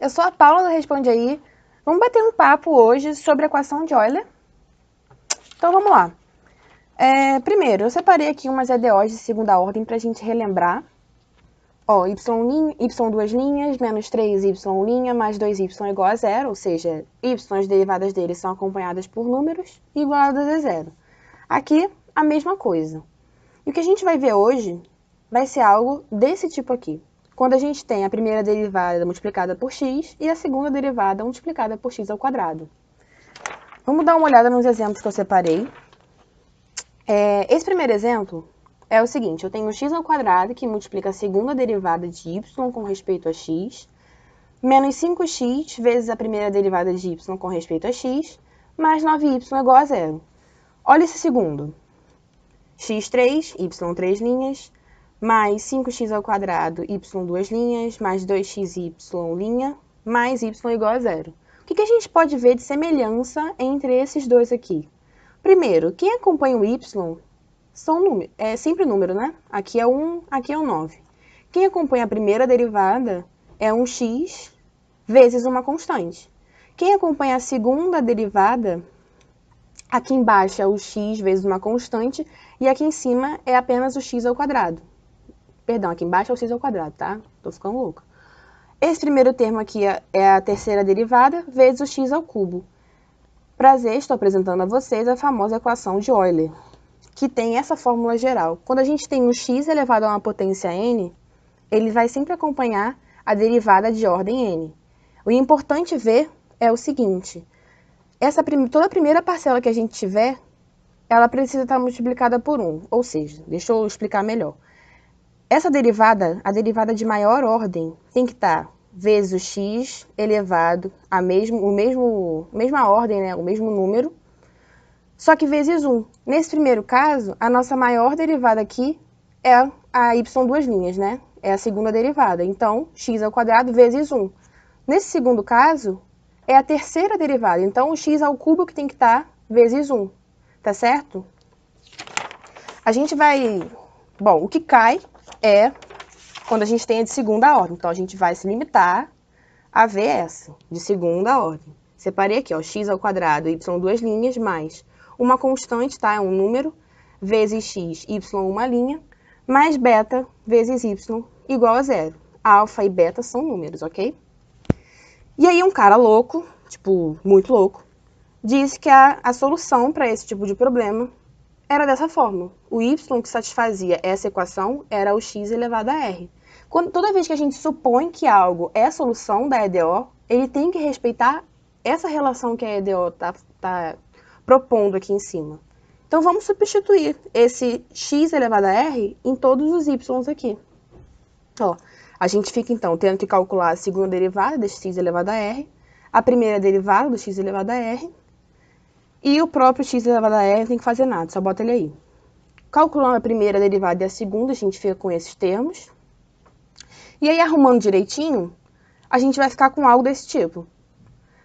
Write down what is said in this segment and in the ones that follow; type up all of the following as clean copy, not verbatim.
eu sou a Paula do Responde Aí. Vamos bater um papo hoje sobre a equação de Euler. Então vamos lá. Primeiro, eu separei aqui umas EDOs de segunda ordem para a gente relembrar. Ó, y duas linhas, menos 3y' mais 2y é igual a zero, ou seja, y, as derivadas deles são acompanhadas por números igualadas a zero. Aqui, a mesma coisa. E o que a gente vai ver hoje vai ser algo desse tipo aqui. Quando a gente tem a primeira derivada multiplicada por x e a segunda derivada multiplicada por x ao quadrado. Vamos dar uma olhada nos exemplos que eu separei. Esse primeiro exemplo é o seguinte: eu tenho x ao quadrado que multiplica a segunda derivada de y com respeito a x, menos 5x vezes a primeira derivada de y com respeito a x, mais 9y é igual a zero. Olha esse segundo. x3, y3', mais 5x ao quadrado, y duas linhas, mais 2xy', mais y igual a zero. O que a gente pode ver de semelhança entre esses dois aqui? Primeiro, quem acompanha o y é sempre número, né? Aqui é 1, aqui é um 9. Quem acompanha a primeira derivada é um x vezes uma constante. Quem acompanha a segunda derivada, aqui embaixo é o x vezes uma constante e aqui em cima é apenas o x ao quadrado. Perdão, aqui embaixo é o x ao quadrado, tá? Tô ficando louca. Esse primeiro termo aqui é a terceira derivada vezes o x ao cubo. Prazer, estou apresentando a vocês a famosa equação de Euler, que tem essa fórmula geral. Quando a gente tem o x elevado a uma potência n, ele vai sempre acompanhar a derivada de ordem n. O importante ver é o seguinte: toda a primeira parcela que a gente tiver, ela precisa estar multiplicada por 1. Ou seja, deixa eu explicar melhor. Essa derivada, a derivada de maior ordem, tem que estar vezes o x elevado a mesma ordem, né, o mesmo número, só que vezes 1. Nesse primeiro caso, a nossa maior derivada aqui é a y duas linhas, né? É a segunda derivada. Então, x ao quadrado vezes 1. Nesse segundo caso, é a terceira derivada. Então, o x ao cubo que tem que estar vezes 1. Tá certo? A gente vai... Bom, o que cai é quando a gente tem a de segunda ordem. Então, a gente vai se limitar a ver essa, de segunda ordem. Separei aqui, ó, x ao quadrado, y duas linhas, mais uma constante, tá? É um número, vezes x, y uma linha, mais beta vezes y igual a zero. Alfa e beta são números, ok? E aí um cara louco, tipo, muito louco, disse que a solução para esse tipo de problema era dessa forma. O y que satisfazia essa equação era o x elevado a r. Toda vez que a gente supõe que algo é a solução da EDO, ele tem que respeitar essa relação que a EDO está propondo aqui em cima. Então, vamos substituir esse x elevado a r em todos os y aqui. Ó, a gente fica, então, tendo que calcular a segunda derivada desse x elevado a r, a primeira derivada do x elevado a r, e o próprio x elevado a r não tem que fazer nada, só bota ele aí. Calculando a primeira derivada e a segunda, a gente fica com esses termos. E aí, arrumando direitinho, a gente vai ficar com algo desse tipo.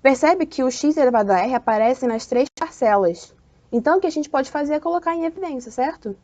Percebe que o x elevado a r aparece nas três parcelas. Então, o que a gente pode fazer é colocar em evidência, certo?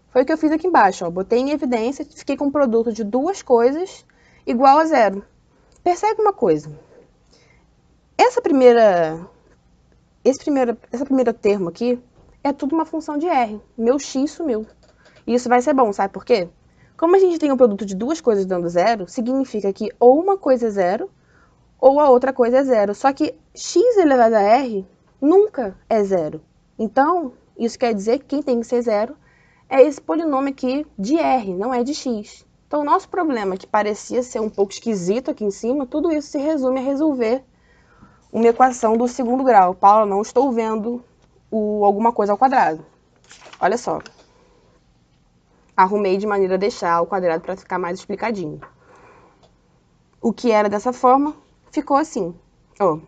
Foi o que eu fiz aqui embaixo, ó. Botei em evidência, fiquei com um produto de duas coisas igual a zero. Percebe uma coisa. Esse primeiro termo aqui é tudo uma função de r. Meu x sumiu. E isso vai ser bom, sabe por quê? Como a gente tem um produto de duas coisas dando zero, significa que ou uma coisa é zero, ou a outra coisa é zero. Só que x elevado a r nunca é zero. Então, isso quer dizer que quem tem que ser zero é esse polinômio aqui de r, não é de x. Então, o nosso problema, que parecia ser um pouco esquisito aqui em cima, tudo isso se resume a resolver uma equação do segundo grau. Paula, não estou vendo alguma coisa ao quadrado. Olha só. Arrumei de maneira a deixar ao quadrado para ficar mais explicadinho. O que era dessa forma, ficou assim. Ó,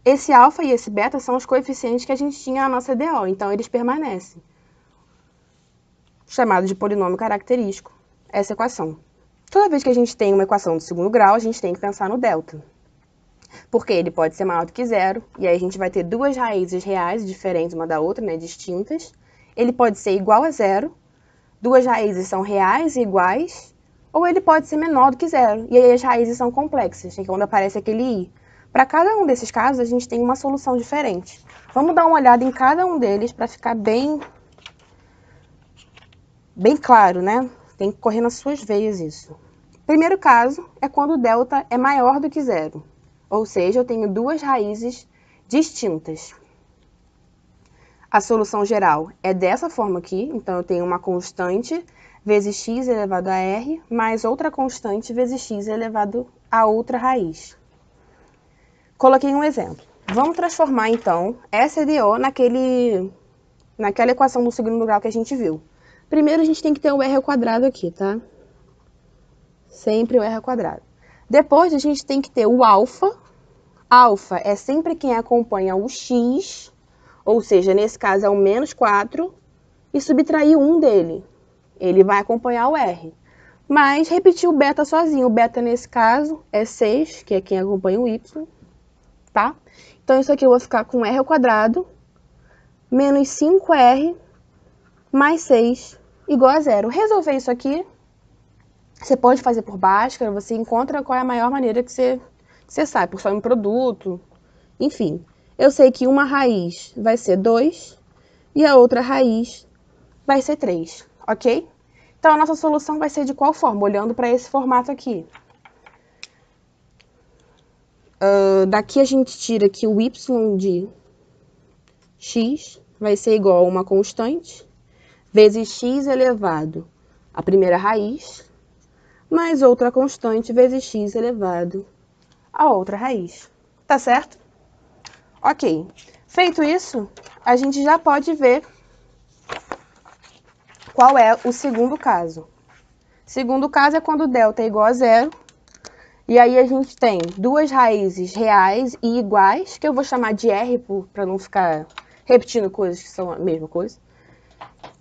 esse alfa e esse beta são os coeficientes que a gente tinha na nossa EDO, então eles permanecem. Chamado de polinômio característico, essa equação. Toda vez que a gente tem uma equação do segundo grau, a gente tem que pensar no delta. Porque ele pode ser maior do que zero, e aí a gente vai ter duas raízes reais diferentes uma da outra, né, distintas. Ele pode ser igual a zero, duas raízes são reais e iguais, ou ele pode ser menor do que 0. E aí as raízes são complexas, é quando aparece aquele i. Para cada um desses casos, a gente tem uma solução diferente. Vamos dar uma olhada em cada um deles para ficar bem claro, né? Tem que correr nas suas veias isso. Primeiro caso é quando o delta é maior do que 0. Ou seja, eu tenho duas raízes distintas. A solução geral é dessa forma aqui. Então, eu tenho uma constante vezes x elevado a r, mais outra constante vezes x elevado a outra raiz. Coloquei um exemplo. Vamos transformar, então, essa EDO naquela equação do segundo grau que a gente viu. Primeiro, a gente tem que ter o r ao quadrado aqui, tá? Sempre o r ao quadrado. Depois, a gente tem que ter o alfa. Alfa é sempre quem acompanha o x, ou seja, nesse caso é o menos 4, e subtrair 1 dele. Ele vai acompanhar o r. Mas repetir o beta sozinho. O beta, nesse caso, é 6, que é quem acompanha o y. Tá? Então, isso aqui eu vou ficar com r ao quadrado menos 5r mais 6 igual a 0. Resolver isso aqui, você pode fazer por Bhaskara, você encontra qual é a maior maneira que você sabe, por só um produto, enfim. Eu sei que uma raiz vai ser 2 e a outra raiz vai ser 3, ok? Então, a nossa solução vai ser de qual forma? Olhando para esse formato aqui. Daqui a gente tira que o y de x vai ser igual a uma constante vezes x elevado à primeira raiz, mais outra constante vezes x elevado à outra raiz. Tá certo? Ok. Feito isso, a gente já pode ver qual é o segundo caso. Segundo caso é quando delta é igual a 0. E aí a gente tem duas raízes reais e iguais, que eu vou chamar de R para não ficar repetindo coisas que são a mesma coisa.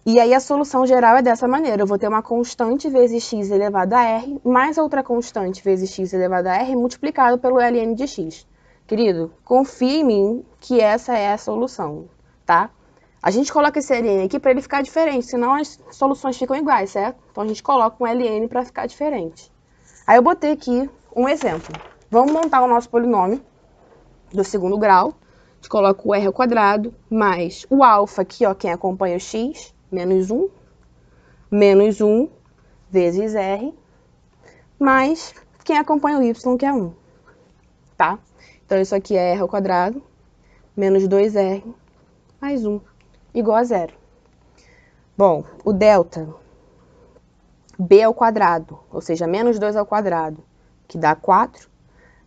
E aí a solução geral é dessa maneira. Eu vou ter uma constante vezes x elevado a r, mais outra constante vezes x elevado a r, multiplicado pelo ln de x. Querido, confie em mim que essa é a solução, tá? A gente coloca esse ln aqui para ele ficar diferente, senão as soluções ficam iguais, certo? Então a gente coloca um ln para ficar diferente. Aí eu botei aqui um exemplo. Vamos montar o nosso polinômio do segundo grau. A gente coloca o r ao quadrado mais o alfa aqui, ó, quem acompanha o x, menos 1 vezes r, mais quem acompanha o y, que é 1, tá? Então, isso aqui é r ao quadrado, menos 2r, mais 1, igual a 0. Bom, o delta, b ao quadrado, ou seja, menos 2 ao quadrado, que dá 4,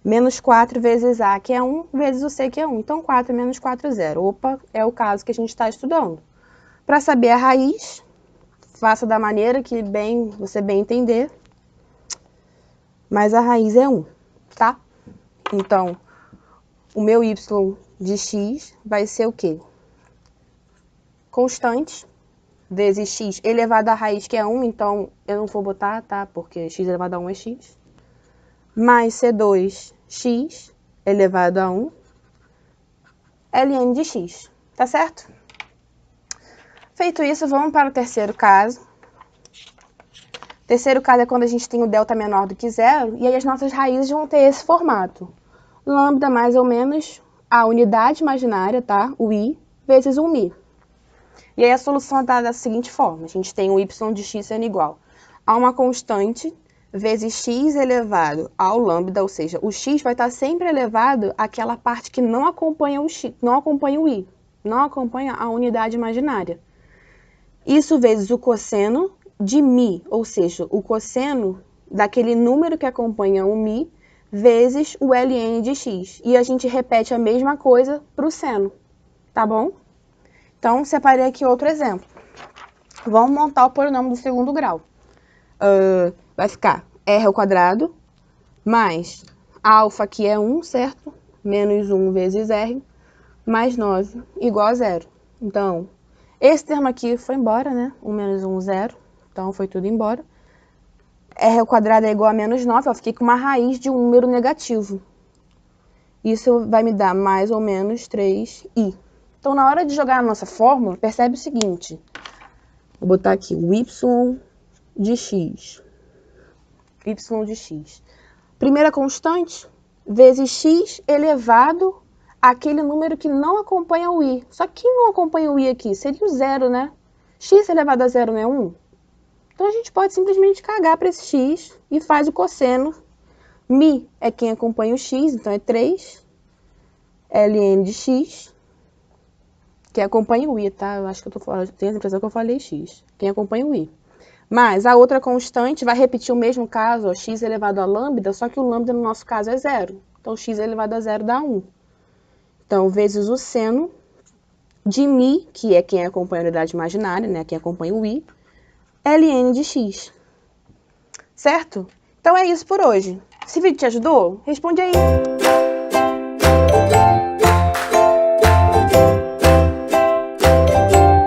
menos 4 vezes a, que é 1, vezes o c, que é 1. Então, 4 menos 4 é 0. Opa, é o caso que a gente está estudando. Para saber a raiz, faça da maneira que você bem entender, mas a raiz é 1, tá? Então, o meu y de x vai ser o quê? Constante vezes x elevado à raiz, que é 1, então eu não vou botar, tá? Porque x elevado a 1 é x. Mais C2x elevado a 1, ln de x, tá certo? Feito isso, vamos para o terceiro caso. O terceiro caso é quando a gente tem o delta menor do que 0, e aí as nossas raízes vão ter esse formato. Lambda mais ou menos a unidade imaginária, tá? O i, vezes o mi. E aí a solução está da seguinte forma. A gente tem o y de x sendo igual a uma constante vezes x elevado ao lambda, ou seja, o x vai estar sempre elevado àquela parte que não acompanha o x, não acompanha o i, não acompanha a unidade imaginária. Isso vezes o cosseno de mi, ou seja, o cosseno daquele número que acompanha o mi, vezes o ln de x. E a gente repete a mesma coisa para o seno, tá bom? Então, separei aqui outro exemplo. Vamos montar o polinômio do segundo grau. Vai ficar r ao quadrado mais alfa, que é 1, certo? Menos 1 vezes r, mais 9, igual a 0. Então, esse termo aqui foi embora, né? 1 menos 1, 0. Então, foi tudo embora. R ao quadrado é igual a menos 9. Eu fiquei com uma raiz de um número negativo. Isso vai me dar mais ou menos 3i. Então, na hora de jogar a nossa fórmula, percebe o seguinte. Vou botar aqui o y de x y de x. Primeira constante, vezes x elevado àquele número que não acompanha o i. Só que não acompanha o i aqui seria o zero, né? X elevado a zero não é 1? Então, a gente pode simplesmente cagar para esse x e faz o cosseno. Mi é quem acompanha o x, então é 3 ln de x, que acompanha o i, tá? Eu acho que eu tenho a impressão que eu falei x, quem acompanha o i. Mas a outra constante vai repetir o mesmo caso, ó, x elevado a lambda, só que o lambda no nosso caso é 0. Então, x elevado a 0 dá 1. Então, vezes o seno de mi, que é quem acompanha a unidade imaginária, né, quem acompanha o i, ln de x. Certo? Então é isso por hoje. Esse vídeo te ajudou? Responde aí.